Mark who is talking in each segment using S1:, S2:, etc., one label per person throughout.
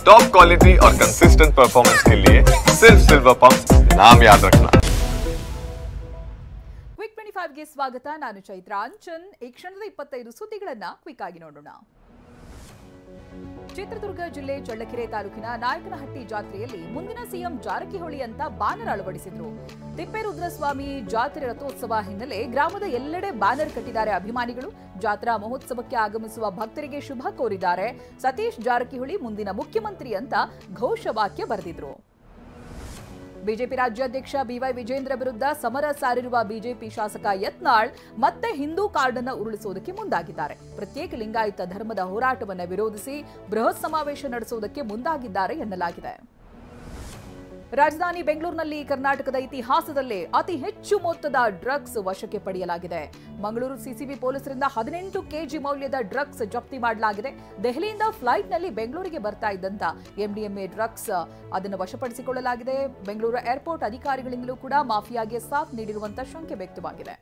S1: Top quality और consistent performance के लिए सिर्फ सिल्वर पंप नाम याद रखना।
S2: ಕ್ವಿಕ್ 25 ಗೆ ಸ್ವಾಗತ. ನಾನು ಚೈತ್ರ ಅಂಚನ್. ಈ ಕ್ಷಣದ 25 ಸುದ್ದಿಗಳನ್ನ ಕ್ವಿಕ್ ಆಗಿ ನೋಡೋಣ. ಚಿತ್ರದುರ್ಗ ಜಿಲ್ಲೆ ಚಳ್ಳಕೆರೆ ತಾಲೂಕಿನ ನಾಯಕನಹಟ್ಟಿ ಜಾತ್ರೆಯಲ್ಲಿ ಮುಂದಿನ ಸಿಎಂ ಜಾರಕಿಹೊಳಿ ಅಂತ ಬ್ಯಾನರ್ ಅಳವಡಿಸಿದ್ರು. ತಿಪ್ಪೇರುದ್ರಸ್ವಾಮಿ ಜಾತ್ರೆ ರಥೋತ್ಸವ ಹಿನ್ನೆಲೆ ಗ್ರಾಮದ ಎಲ್ಲೆಡೆ ಬ್ಯಾನರ್ ಕಟ್ಟಿದ್ದಾರೆ ಅಭಿಮಾನಿಗಳು. ಜಾತ್ರಾ ಮಹೋತ್ಸವಕ್ಕೆ ಆಗಮಿಸುವ ಭಕ್ತರಿಗೆ ಶುಭ ಕೋರಿದ್ದಾರೆ. ಸತೀಶ್ ಜಾರಕಿಹೊಳಿ ಮುಂದಿನ ಮುಖ್ಯಮಂತ್ರಿ ಅಂತ ಘೋಷವಾಕ್ಯ ಬರೆದಿದ್ರು. ಬಿಜೆಪಿ ರಾಜ್ಯಾಧ್ಯಕ್ಷ ಬಿವೈ ವಿಜೇಂದ್ರ ವಿರುದ್ಧ ಸಮರ ಸಾರಿರುವ ಬಿಜೆಪಿ ಶಾಸಕ ಯತ್ನಾಳ್ ಮತ್ತೆ ಹಿಂದೂ ಕಾರ್ಡ್ ಅನ್ನು ಉರುಳಿಸುವುದಕ್ಕೆ ಮುಂದಾಗಿದ್ದಾರೆ. ಪ್ರತ್ಯೇಕ ಲಿಂಗಾಯತ ಧರ್ಮದ ಹೋರಾಟವನ್ನು ವಿರೋಧಿಸಿ ಬೃಹತ್ ಸಮಾವೇಶ ನಡೆಸುವುದಕ್ಕೆ ಮುಂದಾಗಿದ್ದಾರೆ ಎನ್ನಲಾಗಿದೆ. ರಾಜಧಾನಿ ಬೆಂಗಳೂರಿನಲ್ಲಿ ಕರ್ನಾಟಕದ ಇತಿಹಾಸದಲ್ಲೇ ಅತಿ ಹೆಚ್ಚು ಮೊತ್ತದ ಡ್ರಗ್ಸ್ ವಶಕ್ಕೆ ಪಡೆಯಲಾಗಿದೆ. ಮಂಗಳೂರು ಸಿಸಿಬಿ ಪೊಲೀಸರಿಂದ 18 ಕೆಜಿ ಮೌಲ್ಯದ ಡ್ರಗ್ಸ್ ಜಪ್ತಿ ಮಾಡಲಾಗಿದೆ. ದೆಹಲಿಯಿಂದ ಫ್ಲೈಟ್ನಲ್ಲಿ ಬೆಂಗಳೂರಿಗೆ ಬರ್ತಾ ಇದ್ದಂತ ಎಂಡಿಎಂಎ ಡ್ರಗ್ಸ್ ಅದನ್ನು ವಶಪಡಿಸಿಕೊಳ್ಳಲಾಗಿದೆ. ಬೆಂಗಳೂರು ಏರ್ಪೋರ್ಟ್ ಅಧಿಕಾರಿಗಳಿಂದಲೂ ಕೂಡ ಮಾಫಿಯಾಗೆ ಸಾಥ್ ನೀಡಿರುವಂತಹ ಶಂಕೆ ವ್ಯಕ್ತವಾಗಿದೆ.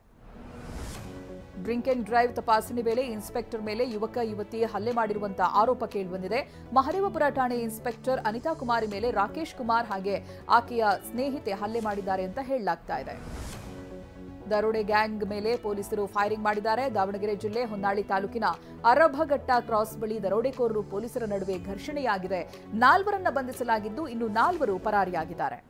S2: ಡ್ರಿಂಕ್ ಅಂಡ್ ಡ್ರೈವ್ ತಪಾಸಣೆ ವೇಳೆ ಇನ್ಸ್ಪೆಕ್ಟರ್ ಮೇಲೆ ಯುವಕ ಯುವತಿ ಹಲ್ಲೆ ಮಾಡಿರುವಂತಹ ಆರೋಪ ಕೇಳಿಬಂದಿದೆ. ಮಹದೇವಪುರ ಠಾಣೆ ಇನ್ಸ್ಪೆಕ್ಟರ್ ಅನಿತಾ ಕುಮಾರಿ ಮೇಲೆ ರಾಕೇಶ್ ಕುಮಾರ್ ಹಾಗೆ ಆಕೆಯ ಸ್ನೇಹಿತೆ ಹಲ್ಲೆ ಮಾಡಿದ್ದಾರೆ ಅಂತ ಹೇಳಲಾಗ್ತಾ ಇದೆ. ದರೋಡೆ ಗ್ಯಾಂಗ್ ಮೇಲೆ ಪೊಲೀಸರು ಫೈರಿಂಗ್ ಮಾಡಿದ್ದಾರೆ. ದಾವಣಗೆರೆ ಜಿಲ್ಲೆ ಹೊನ್ನಾಳಿ ತಾಲೂಕಿನ ಅರಭಘಟ್ಟ ಕ್ರಾಸ್ ಬಳಿ ದರೋಡೆಕೋರರು ಪೊಲೀಸರ ನಡುವೆ ಘರ್ಷಣೆಯಾಗಿದೆ. 4 ಬಂಧಿಸಲಾಗಿದ್ದು ಇನ್ನು 4 ಪರಾರಿಯಾಗಿದ್ದಾರೆ.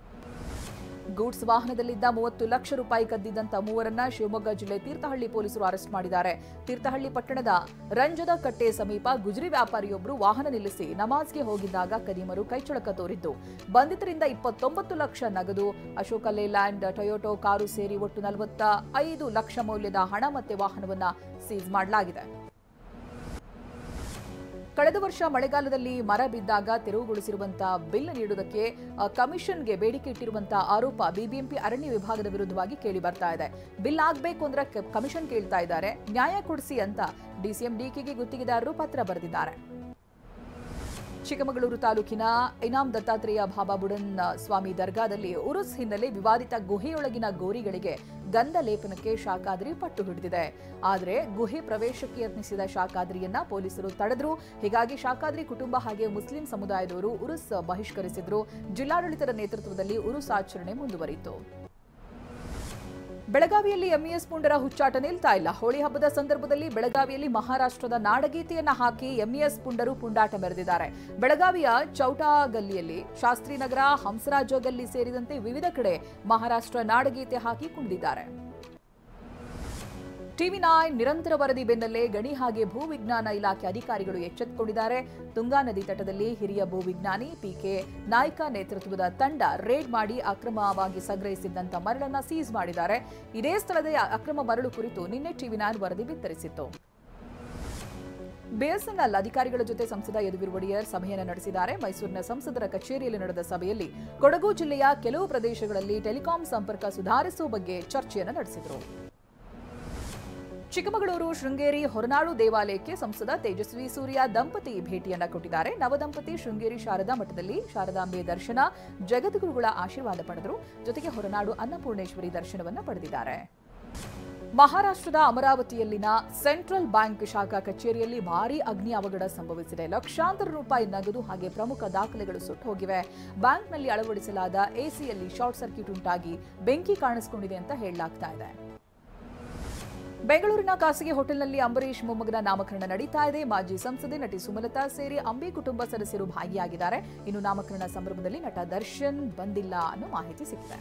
S2: ಗೂಡ್ಸ್ ವಾಹನದಲ್ಲಿದ್ದ 30 ಲಕ್ಷ ರೂಪಾಯಿ ಕದ್ದಿದ್ದಂತ 3 ಶಿವಮೊಗ್ಗ ಜಿಲ್ಲೆ ತೀರ್ಥಹಳ್ಳಿ ಪೊಲೀಸರು ಅರೆಸ್ಟ್ ಮಾಡಿದ್ದಾರೆ. ತೀರ್ಥಹಳ್ಳಿ ಪಟ್ಟಣದ ರಂಜದ ಕಟ್ಟೆ ಸಮೀಪ ಗುಜರಿ ವ್ಯಾಪಾರಿಯೊಬ್ಬರು ವಾಹನ ನಿಲ್ಲಿಸಿ ನಮಾಜ್ಗೆ ಹೋಗಿದ್ದಾಗ ಕದೀಮರು ಕೈಚಳಕ ತೋರಿದ್ದು ಬಂಧಿತರಿಂದ 29 ಲಕ್ಷ ನಗದು, ಅಶೋಕ ಲೇಲ್ಯಾಂಡ್, ಟೊಯೋಟೋ ಕಾರು ಸೇರಿ ಒಟ್ಟು 45 ಲಕ್ಷ ಮೌಲ್ಯದ ಹಣ ಮತ್ತೆ ವಾಹನವನ್ನ ಸೀಸ್ ಮಾಡಲಾಗಿದೆ. ಕಳೆದ ವರ್ಷ ಮಳೆಗಾಲದಲ್ಲಿ ಮರ ಬಿದ್ದಾಗ ತೆರವುಗೊಳಿಸಿರುವಂತಹ ಬಿಲ್ ನೀಡುವುದಕ್ಕೆ ಕಮಿಷನ್ಗೆ ಬೇಡಿಕೆ ಇಟ್ಟಿರುವಂತಹ ಆರೋಪ ಬಿಬಿಎಂಪಿ ಅರಣ್ಯ ವಿಭಾಗದ ವಿರುದ್ಧವಾಗಿ ಕೇಳಿ ಬರ್ತಾ ಇದೆ. ಬಿಲ್ ಆಗಬೇಕು ಅಂದ್ರೆ ಕಮಿಷನ್ ಕೇಳ್ತಾ ಇದ್ದಾರೆ. ನ್ಯಾಯ ಕೊಡಿಸಿ ಅಂತ ಡಿಸಿಎಂ ಡಿಕೆಗೆ ಗುತ್ತಿಗೆದಾರರು ಪತ್ರ ಬರೆದಿದ್ದಾರೆ. ಚಿಕ್ಕಮಗಳೂರು ತಾಲೂಕಿನ ಇನಾಮ್ ದತ್ತಾತ್ರೇಯ ಬಾಬಾ ಬುಡನ್ ಸ್ವಾಮಿ ದರ್ಗಾದಲ್ಲಿ ಉರುಸ್ ಹಿನ್ನೆಲೆ ವಿವಾದಿತ ಗುಹೆಯೊಳಗಿನ ಗೋರಿಗಳಿಗೆ ಗಂಧ ಲೇಪನಕ್ಕೆ ಶಾಖಾದ್ರಿ ಪಟ್ಟು ಹಿಡಿದಿದೆ. ಆದರೆ ಗುಹೆ ಪ್ರವೇಶಕ್ಕೆ ಯತ್ನಿಸಿದ ಶಾಖಾದ್ರಿಯನ್ನ ಪೊಲೀಸರು ತಡೆದ್ರು. ಹೀಗಾಗಿ ಶಾಖಾದ್ರಿ ಕುಟುಂಬ ಹಾಗೆ ಮುಸ್ಲಿಂ ಸಮುದಾಯದವರು ಉರುಸ್ ಬಹಿಷ್ಕರಿಸಿದ್ರು. ಜಿಲ್ಲಾಡಳಿತದ ನೇತೃತ್ವದಲ್ಲಿ ಉರುಸ್ ಆಚರಣೆ ಮುಂದುವರಿಯಿತು. ಬೆಳಗಾವಿಯಲ್ಲಿ ಎಂಇಎಸ್ ಪುಂಡರ ಹುಚ್ಚಾಟ ನಿಲ್ತಾ ಇಲ್ಲ. ಹೋಳಿ ಹಬ್ಬದ ಸಂದರ್ಭದಲ್ಲಿ ಬೆಳಗಾವಿಯಲ್ಲಿ ಮಹಾರಾಷ್ಟ್ರದ ನಾಡಗೀತೆಯನ್ನ ಹಾಕಿ ಎಂಇಎಸ್ ಪುಂಡರು ಪುಂಡಾಟ ಮೆರೆದಿದ್ದಾರೆ. ಬೆಳಗಾವಿಯ ಚೌಟಾ ಗಲ್ಲಿಯಲ್ಲಿ, ಶಾಸ್ತ್ರಿನಗರ, ಹಂಸರಾಜ ಗಲ್ಲಿ ಸೇರಿದಂತೆ ವಿವಿಧ ಕಡೆ ಮಹಾರಾಷ್ಟ್ರ ನಾಡಗೀತೆ ಹಾಕಿ ಕುಣಿದಿದ್ದಾರೆ. ಟಿವಿ9 ನಿರಂತರ ವರದಿ ಬೆನ್ನಲ್ಲೇ ಗಣಿ ಹಾಗೆ ಭೂವಿಜ್ಞಾನ ಇಲಾಖೆ ಅಧಿಕಾರಿಗಳು ಎಚ್ಚೆತ್ತುಕೊಂಡಿದ್ದಾರೆ. ತುಂಗಾ ನದಿ ತಟದಲ್ಲಿ ಹಿರಿಯ ಭೂವಿಜ್ಞಾನಿ ಪಿಕೆ ನಾಯ್ಕ ನೇತೃತ್ವದ ತಂಡ ರೇಡ್ ಮಾಡಿ ಅಕ್ರಮವಾಗಿ ಸಂಗ್ರಹಿಸಿದ್ದಂತ ಮರಳನ್ನ ಸೀಸ್ ಮಾಡಿದ್ದಾರೆ. ಇದೇ ಸ್ಥಳದ ಅಕ್ರಮ ಮರಳು ಕುರಿತು ನಿನ್ನೆ ಟಿವಿ9 ವರದಿ ಬಿತ್ತರಿಸಿತ್ತು. ಬಿಎಸ್ಎನ್ಎಲ್ ಅಧಿಕಾರಿಗಳ ಜೊತೆ ಸಂಸದ ಯದುವೀರ್ ಒಡೆಯರ್ ಸಭೆಯನ್ನು ನಡೆಸಿದ್ದಾರೆ. ಮೈಸೂರಿನ ಸಂಸದರ ಕಚೇರಿಯಲ್ಲಿ ನಡೆದ ಸಭೆಯಲ್ಲಿ ಕೊಡಗು ಜಿಲ್ಲೆಯ ಕೆಲವು ಪ್ರದೇಶಗಳಲ್ಲಿ ಟೆಲಿಕಾಂ ಸಂಪರ್ಕ ಸುಧಾರಿಸುವ ಬಗ್ಗೆ ಚರ್ಚೆಯನ್ನು ನಡೆಸಿದರು. ಚಿಕ್ಕಮಗಳೂರು ಶೃಂಗೇರಿ ಹೊರನಾಡು ದೇವಾಲಯಕ್ಕೆ ಸಂಸದ ತೇಜಸ್ವಿ ಸೂರ್ಯ ದಂಪತಿ ಭೇಟಿಯನ್ನ ಕೊಟ್ಟಿದ್ದಾರೆ. ನವದಂಪತಿ ಶೃಂಗೇರಿ ಶಾರದಾ ಮಠದಲ್ಲಿ ಶಾರದಾಂಬೆ ದರ್ಶನ, ಜಗದ್ಗುರುಗಳ ಆಶೀರ್ವಾದ ಪಡೆದರು. ಜೊತೆಗೆ ಹೊರನಾಡು ಅನ್ನಪೂರ್ಣೇಶ್ವರಿ ದರ್ಶನವನ್ನು ಪಡೆದಿದ್ದಾರೆ. ಮಹಾರಾಷ್ಟ್ರದ ಅಮರಾವತಿಯಲ್ಲಿನ ಸೆಂಟ್ರಲ್ ಬ್ಯಾಂಕ್ ಶಾಖಾ ಕಚೇರಿಯಲ್ಲಿ ಭಾರೀ ಅಗ್ನಿ ಅವಘಡ ಸಂಭವಿಸಿದೆ. ಲಕ್ಷಾಂತರ ರೂಪಾಯಿ ನಗದು ಹಾಗೆ ಪ್ರಮುಖ ದಾಖಲೆಗಳು ಸುಟ್ಟು ಹೋಗಿವೆ. ಬ್ಯಾಂಕ್ನಲ್ಲಿ ಅಳವಡಿಸಲಾದ ಎಸಿಯಲ್ಲಿ ಶಾರ್ಟ್ ಸರ್ಕ್ಯೂಟ್ ಉಂಟಾಗಿ ಬೆಂಕಿ ಕಾಣಿಸಿಕೊಂಡಿದೆ ಅಂತ ಹೇಳಲಾಗ್ತಾ ಇದೆ. ಬೆಂಗಳೂರಿನ ಖಾಸಗಿ ಹೋಟೆಲ್ನಲ್ಲಿ ಅಂಬರೀಶ್ ಮೊಮ್ಮಗನ ನಾಮಕರಣ ನಡೀತಾ ಇದೆ. ಮಾಜಿ ಸಂಸದೆ ನಟಿ ಸುಮಲತಾ ಸೇರಿ ಅಂಬಿ ಕುಟುಂಬ ಸದಸ್ಯರು ಭಾಗಿಯಾಗಿದ್ದಾರೆ. ಇನ್ನು ನಾಮಕರಣ ಸಂಭ್ರಮದಲ್ಲಿ ನಟ ದರ್ಶನ್ ಬಂದಿಲ್ಲ ಅನ್ನೋ ಮಾಹಿತಿ ಸಿಕ್ಕಿದೆ.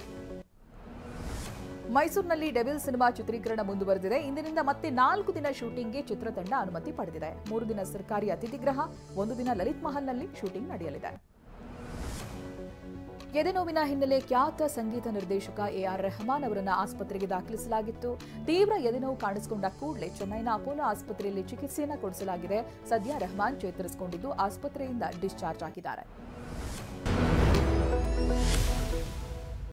S2: ಮೈಸೂರಿನಲ್ಲಿ ಡೆವಿಲ್ ಸಿನಿಮಾ ಚಿತ್ರೀಕರಣ ಮುಂದುವರೆದಿದೆ. ಇಂದಿನಿಂದ ಮತ್ತೆ 4 ದಿನ ಶೂಟಿಂಗ್ಗೆ ಚಿತ್ರತಂಡ ಅನುಮತಿ ಪಡೆದಿದೆ. 3 ದಿನ ಸರ್ಕಾರಿ ಅತಿಥಿಗೃಹ, 1 ದಿನ ಲಲಿತ್ ಮಹಲ್ನಲ್ಲಿ ಶೂಟಿಂಗ್ ನಡೆಯಲಿದೆ. ಎದೆನೋವಿನ ಹಿನ್ನೆಲೆ ಖ್ಯಾತ ಸಂಗೀತ ನಿರ್ದೇಶಕ ಎಆರ್ ರೆಹಮಾನ್ ಅವರನ್ನು ಆಸ್ಪತ್ರೆಗೆ ದಾಖಲಿಸಲಾಗಿತ್ತು. ತೀವ್ರ ಎದೆನೋವು ಕಾಣಿಸಿಕೊಂಡ ಕೂಡಲೇ ಚೆನ್ನೈನ ಅಪೋಲೋ ಆಸ್ಪತ್ರೆಯಲ್ಲಿ ಚಿಕಿತ್ಸೆಯನ್ನು ಕೊಡಿಸಲಾಗಿದೆ. ಸದ್ಯ ರೆಹಮಾನ್ ಚೇತರಿಸಿಕೊಂಡಿದ್ದು ಆಸ್ಪತ್ರೆಯಿಂದ ಡಿಸ್ಚಾರ್ಜ್ ಆಗಿದ್ದಾರೆ.